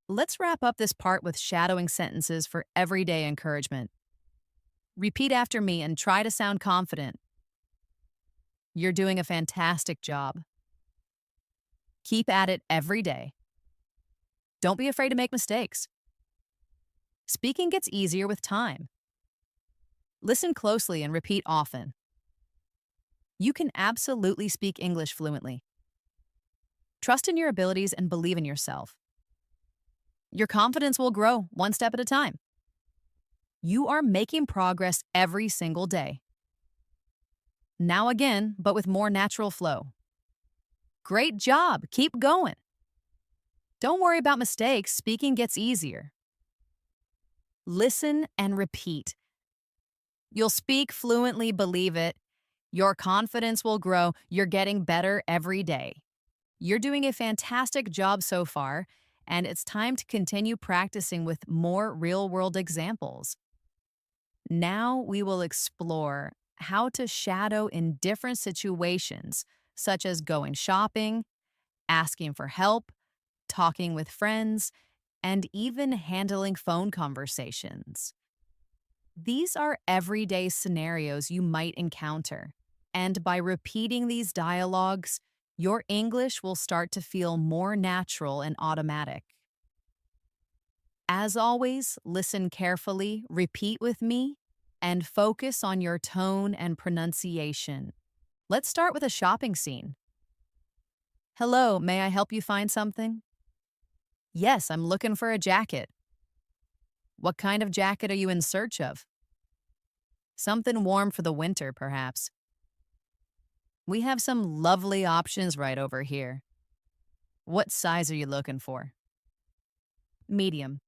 Let's wrap up this part with shadowing sentences for everyday encouragement. Repeat after me and try to sound confident. You're doing a fantastic job. Keep at it every day. Don't be afraid to make mistakes. Speaking gets easier with time. Listen closely and repeat often. You can absolutely speak English fluently. Trust in your abilities and believe in yourself. Your confidence will grow one step at a time. You are making progress every single day. Now again, but with more natural flow. Great job. Keep going. Don't worry about mistakes. Speaking gets easier. Listen and repeat. You'll speak fluently, believe it. Your confidence will grow. You're getting better every day. You're doing a fantastic job so far, and it's time to continue practicing with more real-world examples. Now we will explore how to shadow in different situations, such as going shopping, asking for help, talking with friends, and even handling phone conversations. These are everyday scenarios you might encounter, and by repeating these dialogues, your English will start to feel more natural and automatic. As always, listen carefully, repeat with me, and focus on your tone and pronunciation. Let's start with a shopping scene. Hello, may I help you find something? Yes, I'm looking for a jacket. What kind of jacket are you in search of? Something warm for the winter, perhaps. We have some lovely options right over here. What size are you looking for? Medium.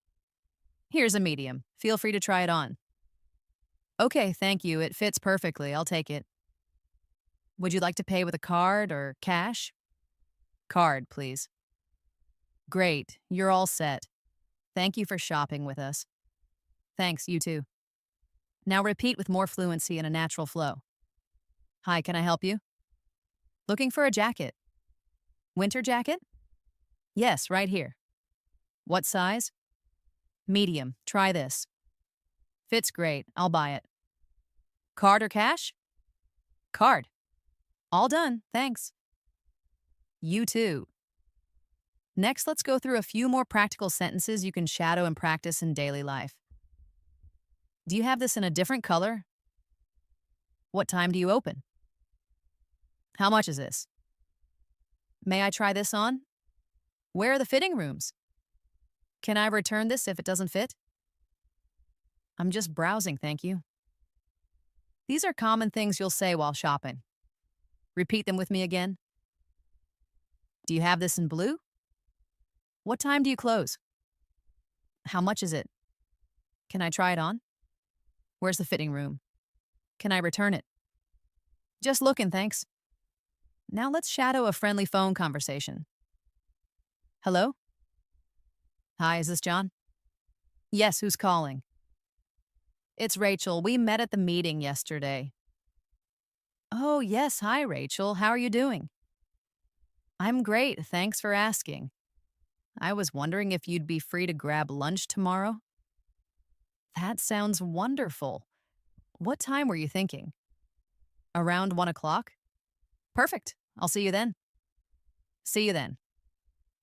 Here's a medium. Feel free to try it on. Okay, thank you. It fits perfectly. I'll take it. Would you like to pay with a card or cash? Card, please. Great. You're all set. Thank you for shopping with us. Thanks, you too. Now repeat with more fluency and a natural flow. Hi, can I help you? Looking for a jacket. Winter jacket? Yes, right here. What size? Medium. Try this. Fits great. I'll buy it. Card or cash? Card. All done. Thanks. You too. Next, let's go through a few more practical sentences you can shadow and practice in daily life. Do you have this in a different color? What time do you open? How much is this? May I try this on? Where are the fitting rooms? Can I return this if it doesn't fit? I'm just browsing, thank you. These are common things you'll say while shopping. Repeat them with me again. Do you have this in blue? What time do you close? How much is it? Can I try it on? Where's the fitting room? Can I return it? Just looking, thanks. Now let's shadow a friendly phone conversation. Hello? Hi, is this John? Yes, who's calling? It's Rachel. We met at the meeting yesterday. Oh, yes. Hi, Rachel. How are you doing? I'm great. Thanks for asking. I was wondering if you'd be free to grab lunch tomorrow. That sounds wonderful. What time were you thinking? Around 1 o'clock? Perfect. I'll see you then. See you then.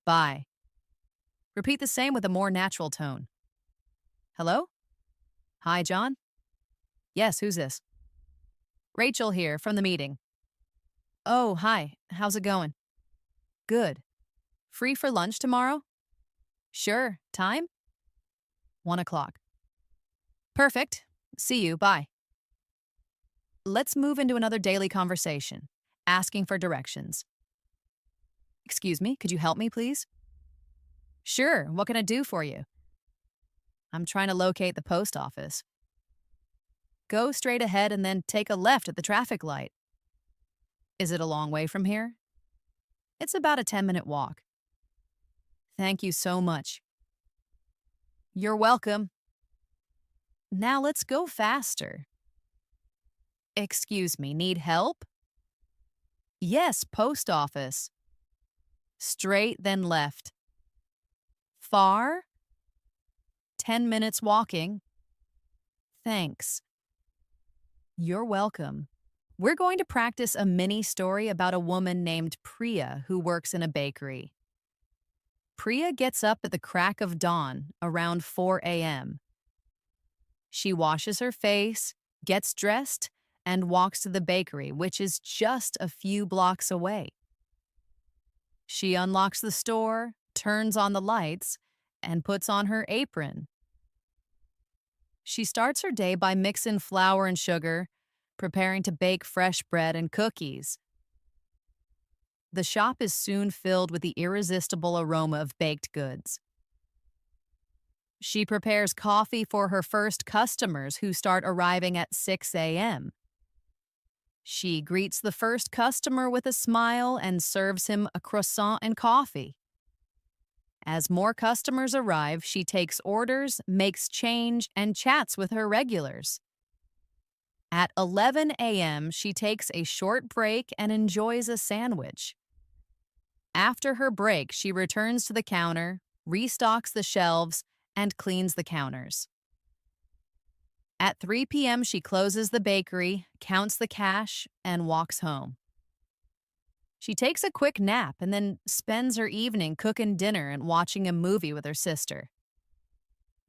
Bye. Repeat the same with a more natural tone. Hello? Hi, John? Yes, who's this? Rachel here from the meeting. Oh, hi. How's it going? Good. Free for lunch tomorrow? Sure. Time? 1 o'clock. Perfect. See you. Bye. Let's move into another daily conversation, asking for directions. Excuse me, could you help me, please? Sure. What can I do for you? I'm trying to locate the post office. Go straight ahead and then take a left at the traffic light. Is it a long way from here? It's about a 10-minute walk. Thank you so much. You're welcome. Now let's go faster. Excuse me, need help? Yes, post office. Straight, then left. Far? 10 minutes walking. Thanks. You're welcome. We're going to practice a mini story about a woman named Priya who works in a bakery. Priya gets up at the crack of dawn, around 4 a.m. She washes her face, gets dressed, and walks to the bakery, which is just a few blocks away. She unlocks the store, turns on the lights, and puts on her apron. She starts her day by mixing flour and sugar, preparing to bake fresh bread and cookies. The shop is soon filled with the irresistible aroma of baked goods. She prepares coffee for her first customers who start arriving at 6 a.m. She greets the first customer with a smile and serves him a croissant and coffee. As more customers arrive, she takes orders, makes change, and chats with her regulars. At 11 a.m., she takes a short break and enjoys a sandwich. After her break, she returns to the counter, restocks the shelves, and cleans the counters. At 3 p.m., she closes the bakery, counts the cash, and walks home. She takes a quick nap and then spends her evening cooking dinner and watching a movie with her sister.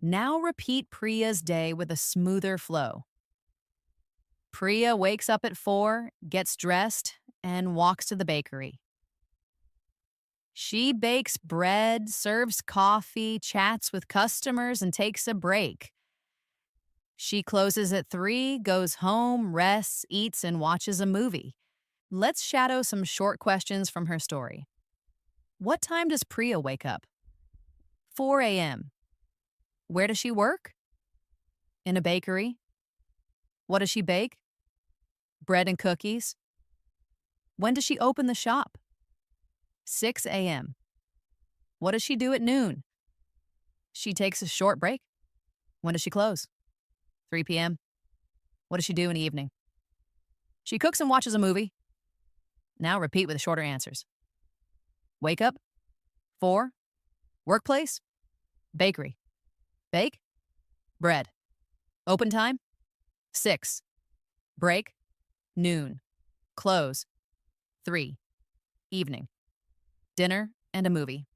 Now repeat Priya's day with a smoother flow. Priya wakes up at 4, gets dressed, and walks to the bakery. She bakes bread, serves coffee, chats with customers, and takes a break. She closes at 3, goes home, rests, eats, and watches a movie. Let's shadow some short questions from her story. What time does Priya wake up? 4 a.m. Where does she work? In a bakery. What does she bake? Bread and cookies. When does she open the shop? 6 a.m. What does she do at noon? She takes a short break. When does she close? 3 p.m. What does she do in the evening? She cooks and watches a movie. Now repeat with shorter answers. Wake up. 4. Workplace. Bakery. Bake. Bread. Open time. 6. Break. Noon. Close. 3. Evening. Dinner and a movie.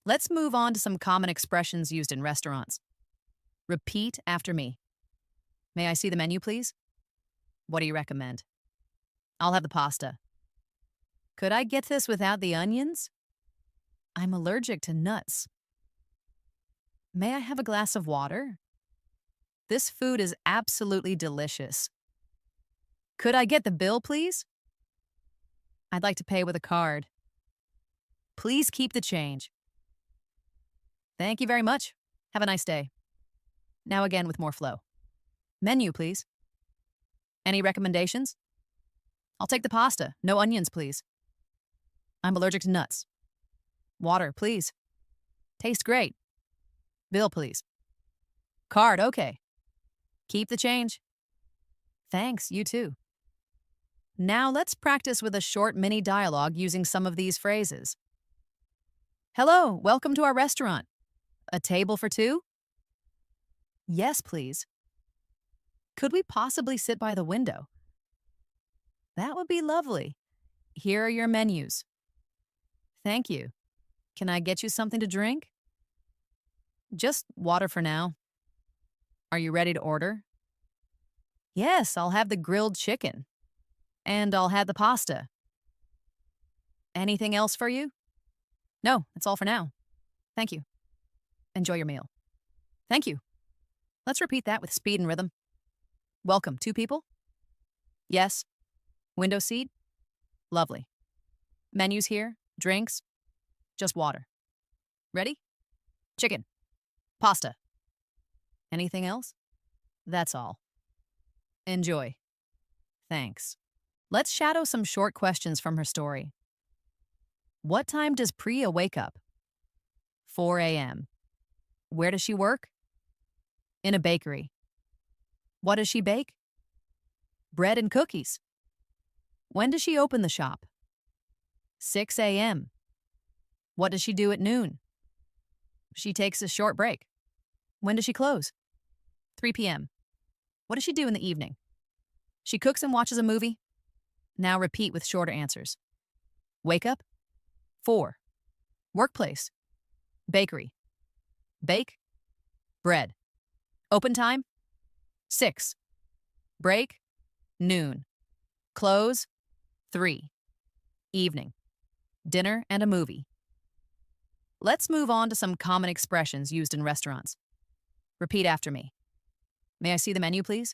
Let's move on to some common expressions used in restaurants. Repeat after me. May I see the menu, please? What do you recommend? I'll have the pasta. Could I get this without the onions? I'm allergic to nuts. May I have a glass of water? This food is absolutely delicious. Could I get the bill, please? I'd like to pay with a card. Please keep the change. Thank you very much. Have a nice day. Now again with more flow. Menu, please. Any recommendations? I'll take the pasta. No onions, please. I'm allergic to nuts. Water, please. Tastes great. Bill, please. Card, okay. Keep the change. Thanks, you too. Now let's practice with a short mini dialogue using some of these phrases. Hello, welcome to our restaurant. A table for two? Yes, please. Could we possibly sit by the window? That would be lovely. Here are your menus. Thank you. Can I get you something to drink? Just water for now. Are you ready to order? Yes, I'll have the grilled chicken. And I'll have the pasta. Anything else for you? No, that's all for now. Thank you. Enjoy your meal. Thank you. Let's repeat that with speed and rhythm. Welcome. Two people? Yes. Window seat? Lovely. Menus here? Drinks? Just water. Ready? Chicken. Pasta. Anything else? That's all. Enjoy. Thanks. Let's shadow some short questions from her story. What time does Priya wake up? 4 a.m. Where does she work? In a bakery. What does she bake? Bread and cookies. When does she open the shop? 6 a.m. What does she do at noon? She takes a short break. When does she close? 3 p.m. What does she do in the evening? She cooks and watches a movie. Now repeat with shorter answers. Wake up. 4. Workplace. Bakery. Bake. Bread. Open time. 6. Break. Noon. Close. 3. Evening. Dinner and a movie. Let's move on to some common expressions used in restaurants. Repeat after me. May I see the menu, please?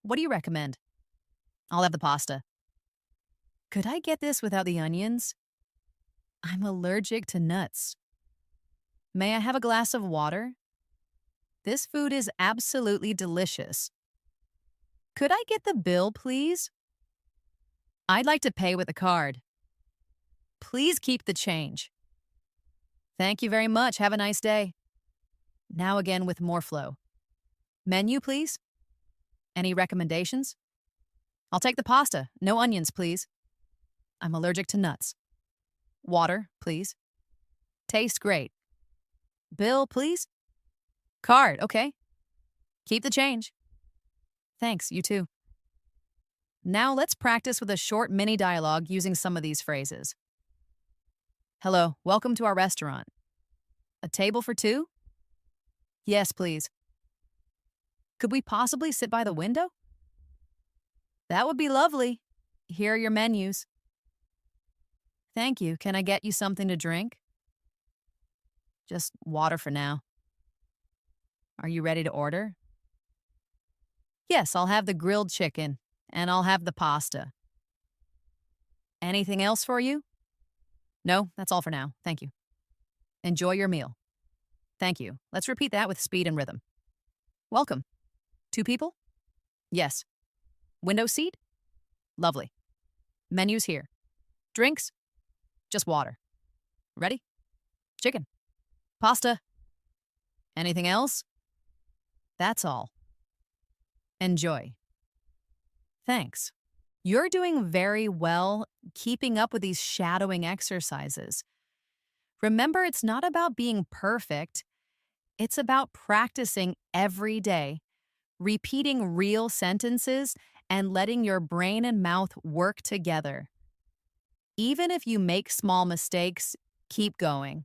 What do you recommend? I'll have the pasta. Could I get this without the onions? I'm allergic to nuts. May I have a glass of water? This food is absolutely delicious. Could I get the bill, please? I'd like to pay with a card. Please keep the change. Thank you very much. Have a nice day. Now again with more flow. Menu, please. Any recommendations? I'll take the pasta. No onions, please. I'm allergic to nuts. Water, please. Tastes great. Bill, please. Card, okay. Keep the change. Thanks, you too. Now let's practice with a short mini dialogue using some of these phrases. Hello, welcome to our restaurant. A table for two? Yes, please. Could we possibly sit by the window? That would be lovely. Here are your menus. Thank you. Can I get you something to drink? Just water for now. Are you ready to order? Yes, I'll have the grilled chicken, and I'll have the pasta. Anything else for you? No, that's all for now. Thank you. Enjoy your meal. Thank you. Let's repeat that with speed and rhythm. Welcome. Two people? Yes. Window seat? Lovely. Menus here. Drinks? Just water. Ready? Chicken. Pasta. Anything else? That's all. Enjoy. Thanks. You're doing very well keeping up with these shadowing exercises. Remember, it's not about being perfect. It's about practicing every day, repeating real sentences, and letting your brain and mouth work together. Even if you make small mistakes, keep going.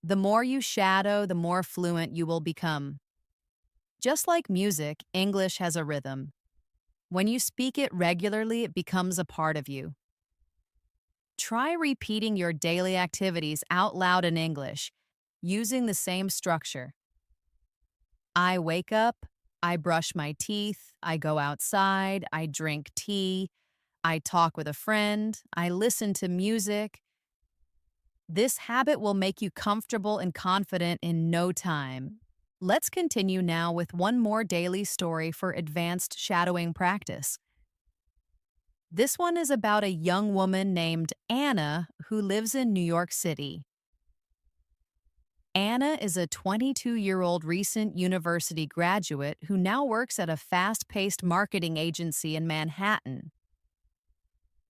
The more you shadow, the more fluent you will become. Just like music, English has a rhythm. When you speak it regularly, it becomes a part of you. Try repeating your daily activities out loud in English, using the same structure. I wake up, I brush my teeth, I go outside, I drink tea, I talk with a friend, I listen to music. This habit will make you comfortable and confident in no time. Let's continue now with one more daily story for advanced shadowing practice. This one is about a young woman named Anna who lives in New York City. Anna is a 22-year-old recent university graduate who now works at a fast-paced marketing agency in Manhattan.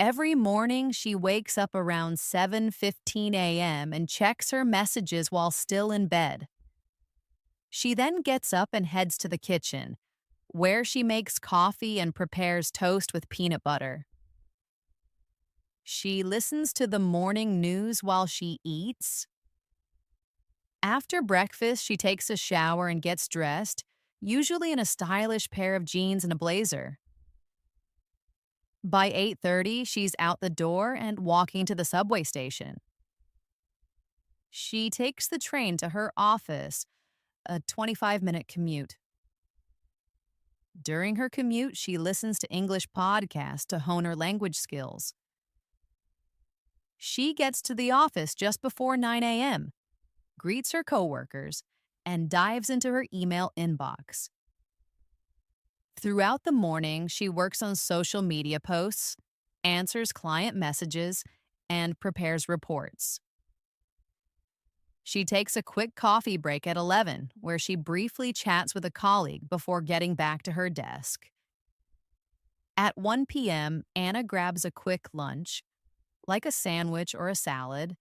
Every morning, she wakes up around 7:15 a.m. and checks her messages while still in bed. She then gets up and heads to the kitchen, where she makes coffee and prepares toast with peanut butter. She listens to the morning news while she eats. After breakfast, she takes a shower and gets dressed, usually in a stylish pair of jeans and a blazer. By 8:30, she's out the door and walking to the subway station. She takes the train to her office, a 25-minute commute. During her commute, she listens to English podcasts to hone her language skills. She gets to the office just before 9 a.m., greets her coworkers, and dives into her email inbox. Throughout the morning, she works on social media posts, answers client messages, and prepares reports. She takes a quick coffee break at 11, where she briefly chats with a colleague before getting back to her desk. At 1 p.m., Anna grabs a quick lunch, like a sandwich or a salad,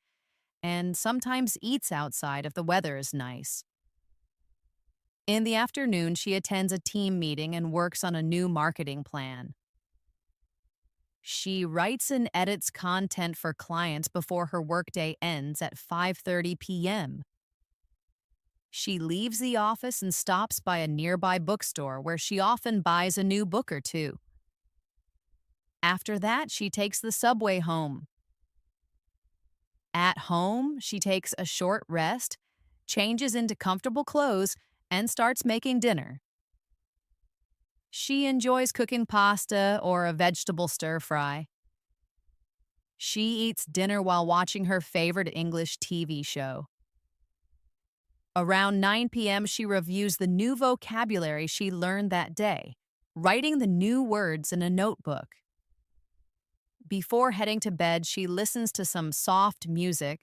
and sometimes eats outside if the weather is nice. In the afternoon, she attends a team meeting and works on a new marketing plan. She writes and edits content for clients before her workday ends at 5:30 p.m. She leaves the office and stops by a nearby bookstore where she often buys a new book or two. After that, she takes the subway home. At home, she takes a short rest, changes into comfortable clothes, and starts making dinner. She enjoys cooking pasta or a vegetable stir-fry. She eats dinner while watching her favorite English TV show. Around 9 p.m., she reviews the new vocabulary she learned that day, writing the new words in a notebook. Before heading to bed, she listens to some soft music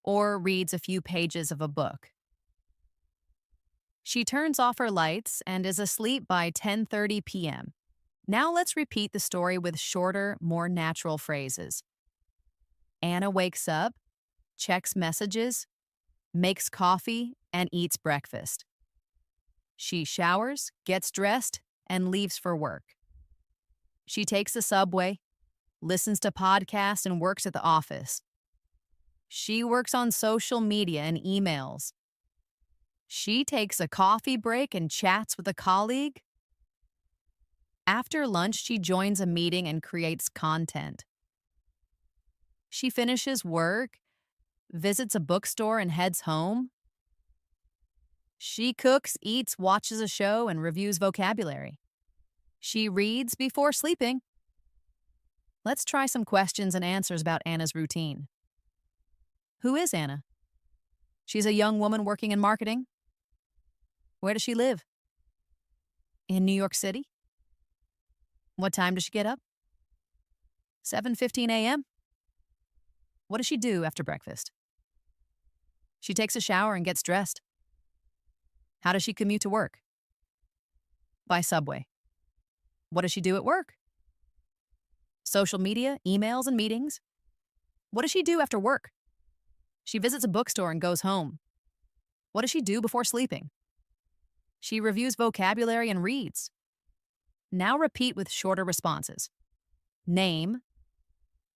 or reads a few pages of a book. She turns off her lights and is asleep by 10:30 p.m. Now let's repeat the story with shorter, more natural phrases. Anna wakes up, checks messages, makes coffee, and eats breakfast. She showers, gets dressed, and leaves for work. She takes the subway, listens to podcasts, and works at the office. She works on social media and emails. She takes a coffee break and chats with a colleague. After lunch, she joins a meeting and creates content. She finishes work, visits a bookstore, and heads home. She cooks, eats, watches a show, and reviews vocabulary. She reads before sleeping. Let's try some questions and answers about Anna's routine. Who is Anna? She's a young woman working in marketing. Where does she live? In New York City. What time does she get up? 7:15 a.m. What does she do after breakfast? She takes a shower and gets dressed. How does she commute to work? By subway. What does she do at work? Social media, emails, and meetings. What does she do after work? She visits a bookstore and goes home. What does she do before sleeping? She reviews vocabulary and reads. Now repeat with shorter responses. Name,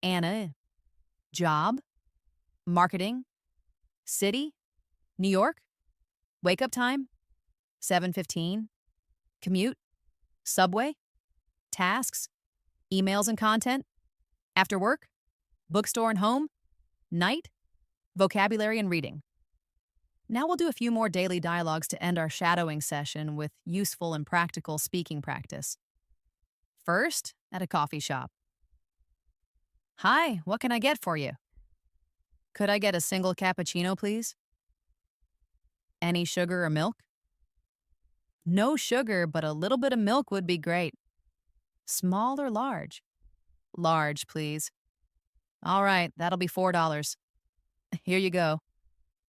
Anna. Job, marketing, city, New York. Wake up time, 7:15. Commute, subway, tasks, emails and content. After work, bookstore and home, night, vocabulary and reading. Now we'll do a few more daily dialogues to end our shadowing session with useful and practical speaking practice. First, at a coffee shop. Hi, what can I get for you? Could I get a single cappuccino, please? Any sugar or milk? No sugar, but a little bit of milk would be great. Small or large? Large, please. All right, that'll be $4. Here you go.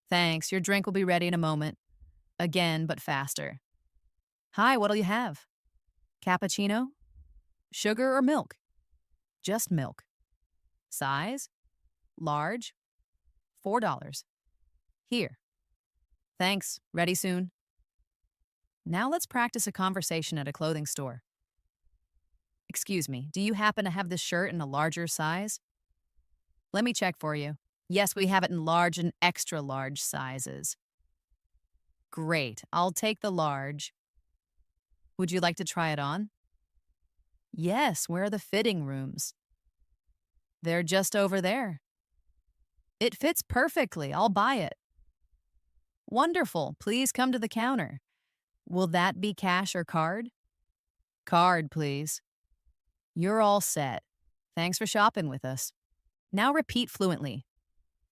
Thanks, your drink will be ready in a moment. Again, but faster. Hi, what'll you have? Cappuccino? Sugar or milk? Just milk. Size? Large? $4. Here. Thanks, ready soon. Now let's practice a conversation at a clothing store. Excuse me, do you happen to have this shirt in a larger size? Let me check for you. Yes, we have it in large and extra large sizes. Great, I'll take the large. Would you like to try it on? Yes, where are the fitting rooms? They're just over there. It fits perfectly, I'll buy it. Wonderful, please come to the counter. Will that be cash or card? Card, please. You're all set. Thanks for shopping with us. Now repeat fluently.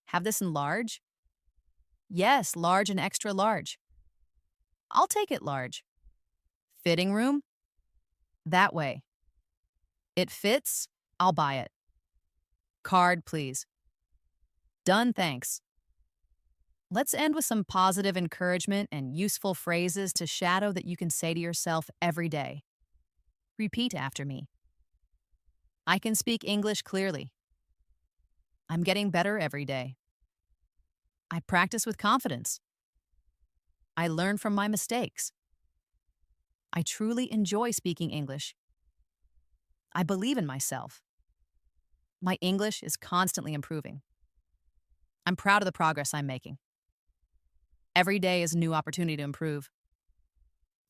Have this in large? Yes, large and extra large. I'll take it large. Fitting room? That way. It fits? I'll buy it. Card, please. Done, thanks. Let's end with some positive encouragement and useful phrases to shadow that you can say to yourself every day. Repeat after me. I can speak English clearly. I'm getting better every day. I practice with confidence. I learn from my mistakes. I truly enjoy speaking English. I believe in myself. My English is constantly improving. I'm proud of the progress I'm making. Every day is a new opportunity to improve.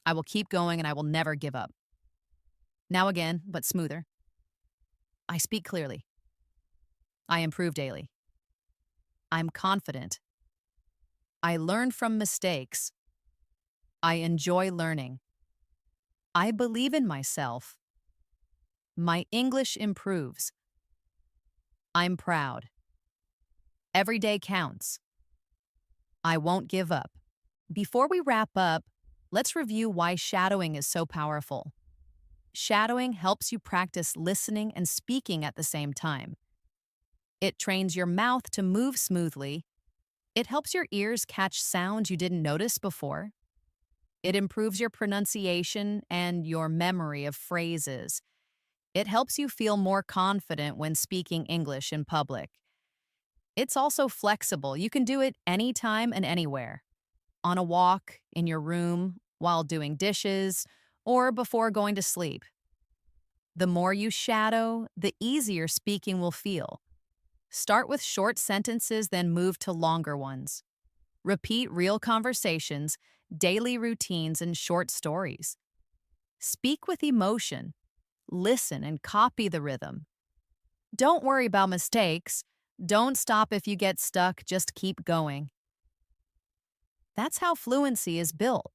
I will keep going and I will never give up. Now again, but smoother. I speak clearly. I improve daily. I'm confident. I learn from mistakes. I enjoy learning. I believe in myself. My English improves. I'm proud. Every day counts. I won't give up. Before we wrap up, let's review why shadowing is so powerful. Shadowing helps you practice listening and speaking at the same time. It trains your mouth to move smoothly. It helps your ears catch sounds you didn't notice before. It improves your pronunciation and your memory of phrases. It helps you feel more confident when speaking English in public. It's also flexible. You can do it anytime and anywhere. On a walk, in your room, while doing dishes, or before going to sleep. The more you shadow, the easier speaking will feel. Start with short sentences, then move to longer ones. Repeat real conversations, daily routines, and short stories. Speak with emotion. Listen and copy the rhythm. Don't worry about mistakes. Don't stop if you get stuck, just keep going. That's how fluency is built,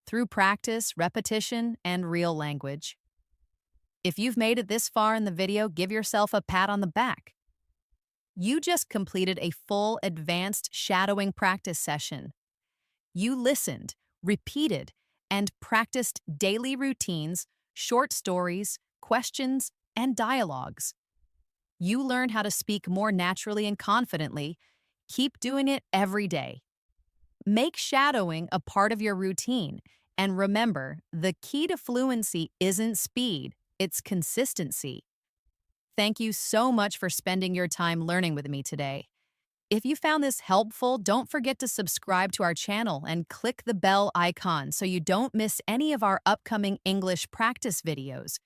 through practice, repetition, and real language. If you've made it this far in the video, give yourself a pat on the back. You just completed a full advanced shadowing practice session. You listened, repeated, and practiced daily routines, short stories, questions, and dialogues. You learned how to speak more naturally and confidently. Keep doing it every day. Make shadowing a part of your routine. And remember, the key to fluency isn't speed, it's consistency. Thank you so much for spending your time learning with me today. If you found this helpful, don't forget to subscribe to our channel and click the bell icon so you don't miss any of our upcoming English practice videos.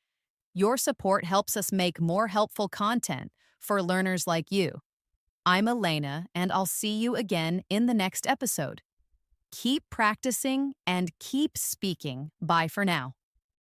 Your support helps us make more helpful content for learners like you. I'm Elena, and I'll see you again in the next episode. Keep practicing and keep speaking. Bye for now.